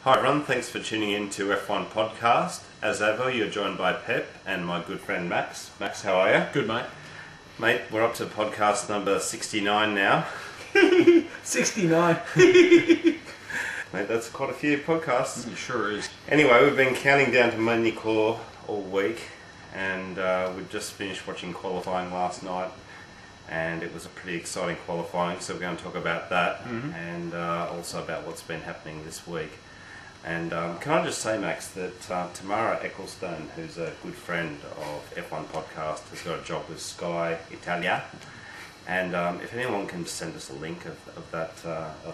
Hi everyone, thanks for tuning in to F1 Podcast. As ever, you're joined by Pep and my good friend Max. Max, how are you? Good, mate. Mate, we're up to podcast number 69 now. 69. Mate, that's quite a few podcasts. It sure is. Anyway, we've been counting down to Magny Cours all week, and we've just finished watching qualifying last night, and it was a pretty exciting qualifying, so we're going to talk about that and also about what's been happening this week. And can I just say, Max, that Tamara Ecclestone, who's a good friend of F1 Podcast, has got a job with Sky Italia. And if anyone can send us a link of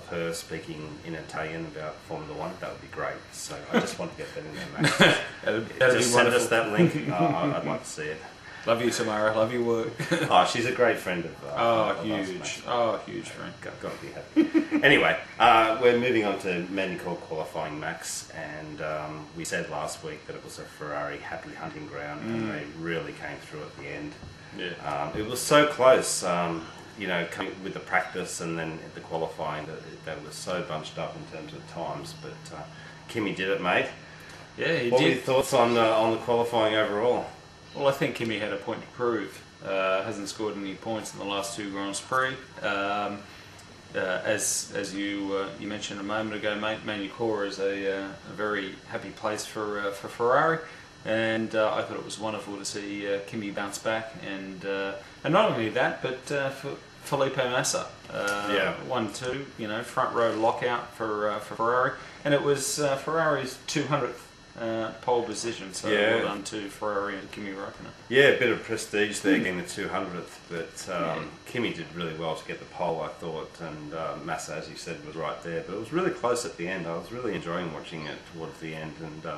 her speaking in Italian about Formula One, that would be great. So I just want to get that in there, Max. That'd just be send wonderful. us that link. I'd like to see it. Love you, Tamara. Love your work. Oh, she's a great friend of huge. Us, Huge friend. Got to be happy. Anyway, we're moving on to Magny Cours qualifying, Max, and we said last week that it was a Ferrari happy hunting ground, and they really came through at the end. Yeah. It was so close, coming with the practice and then the qualifying, they were so bunched up in terms of times, but Kimi did it, mate. Yeah, he What did. were your thoughts on the qualifying overall? Well, I think Kimi had a point to prove. Hasn't scored any points in the last two Grand Prix. As you mentioned a moment ago, mate, Magny Cours is a very happy place for Ferrari, and I thought it was wonderful to see Kimi bounce back, and not only that, but for Felipe Massa, 1-2, front row lockout for Ferrari, and it was Ferrari's 200th pole position, so well done to Ferrari and Kimi Räikkönen. Yeah, a bit of prestige there getting the 200th, but Kimi did really well to get the pole, I thought, and Massa, as you said, was right there, but it was really close at the end. I was really enjoying watching it towards the end, and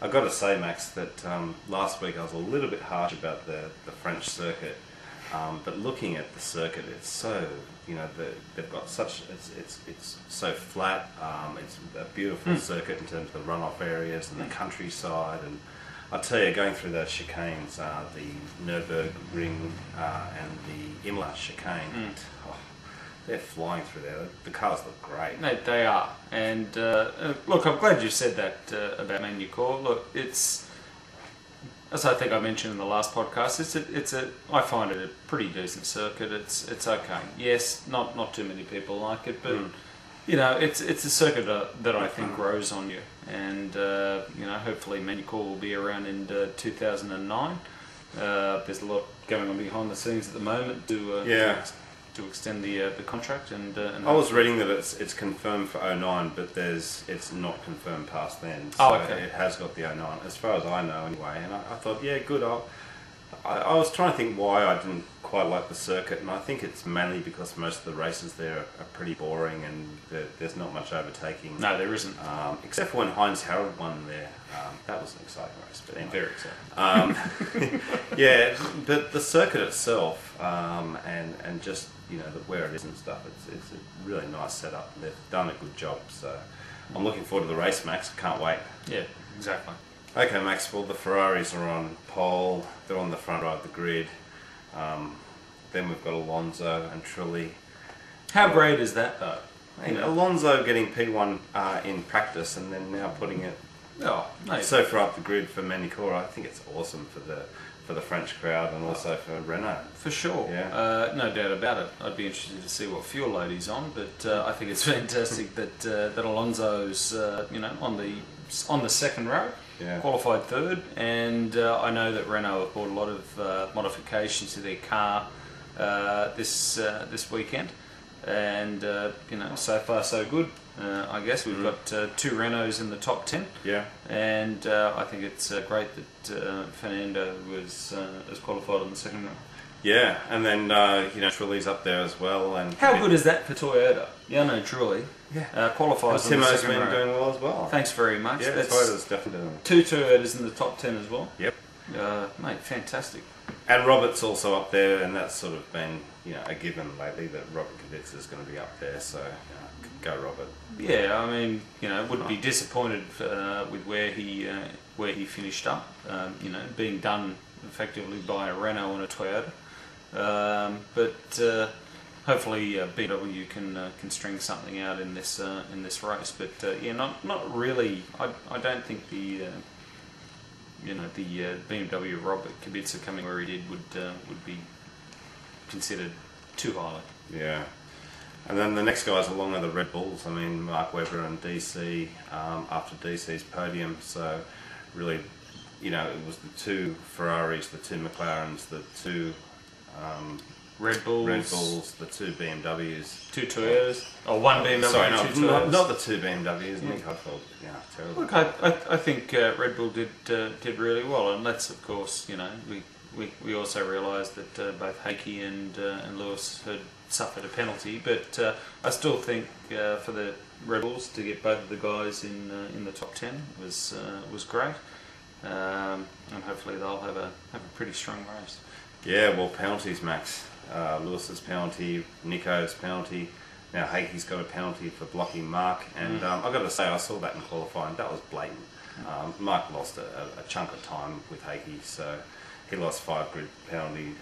I've got to say, Max, that last week I was a little bit harsh about the French circuit, but looking at the circuit, it's so, they've got such, it's so flat, it's a beautiful circuit in terms of the runoff areas and the countryside, and I'll tell you, going through those chicanes, the Nürburgring and the Imola chicane, they're flying through there. The cars look great. They are, and look, I'm glad you said that about Magny Cours. Look, it's, as I think I mentioned in the last podcast, I find it a pretty decent circuit. It's okay. Yes, not too many people like it, but it's a circuit that I think grows on you, and hopefully Magny Cours will be around in 2009. There's a lot going on behind the scenes at the moment to extend the contract, and I was reading that it's confirmed for 09, but it's not confirmed past then. So okay. It has got the 09, as far as I know anyway. And I thought, yeah, good. I was trying to think why I didn't quite like the circuit, and I think it's mainly because most of the races there are pretty boring, and there's not much overtaking. No, there isn't. Except for when Heinz Harald won there. That was an exciting race, but anyway. Very exciting. Yeah, but the circuit itself, and just where it is and stuff, it's a really nice setup. They've done a good job, so I'm looking forward to the race, Max. Can't wait. Yeah, exactly. Okay, Max. Well, the Ferraris are on pole. They're on the front row of the grid. Then we've got Alonso and Trulli. How great is that, though? Alonso getting P1 in practice, and then now putting it so far up the grid for Magny Cours. I think it's awesome for the French crowd and also for Renault. For sure, no doubt about it. I'd be interested to see what fuel load he's on, but I think it's fantastic that Alonso's on the second row, qualified third, and I know that Renault have bought a lot of modifications to their car this weekend, and so far so good. I guess we've got two Renaults in the top 10. Yeah. And I think it's great that Fernando has qualified on the second row. Yeah, and then Trulli's up there as well. And how good is that for Toyota? Trulli. Yeah. Qualifies on the Timo's second row. been doing well as well. Thanks very much. Yeah, Toyota's definitely doing well. Two Toyotas in the top 10 as well. Yep. Mate, fantastic. And Robert's also up there, and that's sort of been a given lately that Robert Kubica is going to be up there. So go Robert. Yeah, I mean, would be disappointed with where he finished up. Being done effectively by a Renault and a Toyota. But hopefully BMW can string something out in this race. But yeah, not really. I don't think the BMW Robert Kubica coming where he did would be considered too highly. Yeah. And then the next guys along are the Red Bulls. I mean, Mark Webber and DC after DC's podium. So really, it was the two Ferraris, the two McLarens, the two Red Bulls, the two BMWs, two Toyotas, or one BMW. Sorry, two Toyotas. not the two BMWs. Nick, I felt terrible. Look, I think Red Bull did really well, and let's of course, we also realised that both Heikki and Lewis had suffered a penalty, but I still think for the Red Bulls to get both of the guys in the top 10 was great, and hopefully they'll have a pretty strong race. Yeah, well, penalties, Max. Lewis's penalty, Nico's penalty. Now Heikki's got a penalty for blocking Mark, and I've got to say I saw that in qualifying. That was blatant. Mark lost a chunk of time with Heikki, so he lost 5 grid penalty,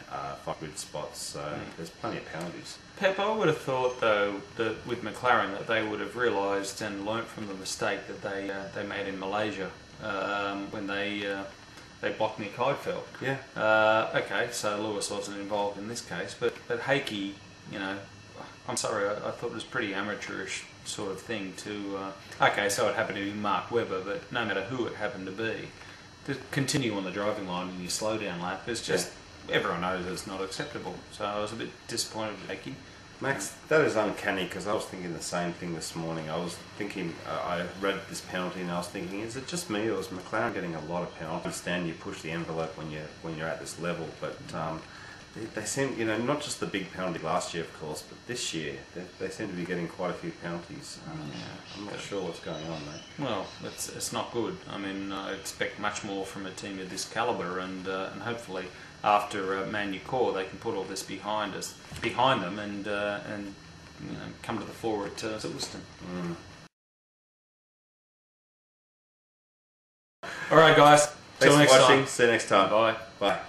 5 grid spots. So there's plenty of penalties. Pep, I would have thought though that with McLaren that they would have realised and learnt from the mistake that they made in Malaysia when they blocked Nick Heidfeld. Yeah. Okay, so Lewis wasn't involved in this case, but Heikki, I'm sorry, I thought it was pretty amateurish sort of thing to. Okay, so it happened to be Mark Webber, but no matter who it happened to be, to continue on the driving line in your slowdown lap is just everyone knows it's not acceptable. So I was a bit disappointed with Heikki. Max, that is uncanny because I was thinking the same thing this morning. I was thinking, I read this penalty and I was thinking, is it just me or is McLaren getting a lot of penalties? I understand you push the envelope when you're at this level, but they seem, not just the big penalty last year, of course, but this year they seem to be getting quite a few penalties. I'm not sure what's going on, mate. Well, it's not good. I mean, I expect much more from a team of this calibre, and hopefully after Magny Cours they can put all this behind them, and come to the fore at Silverstone. All right, guys. Thanks for watching. Time. See you next time. Bye. Bye.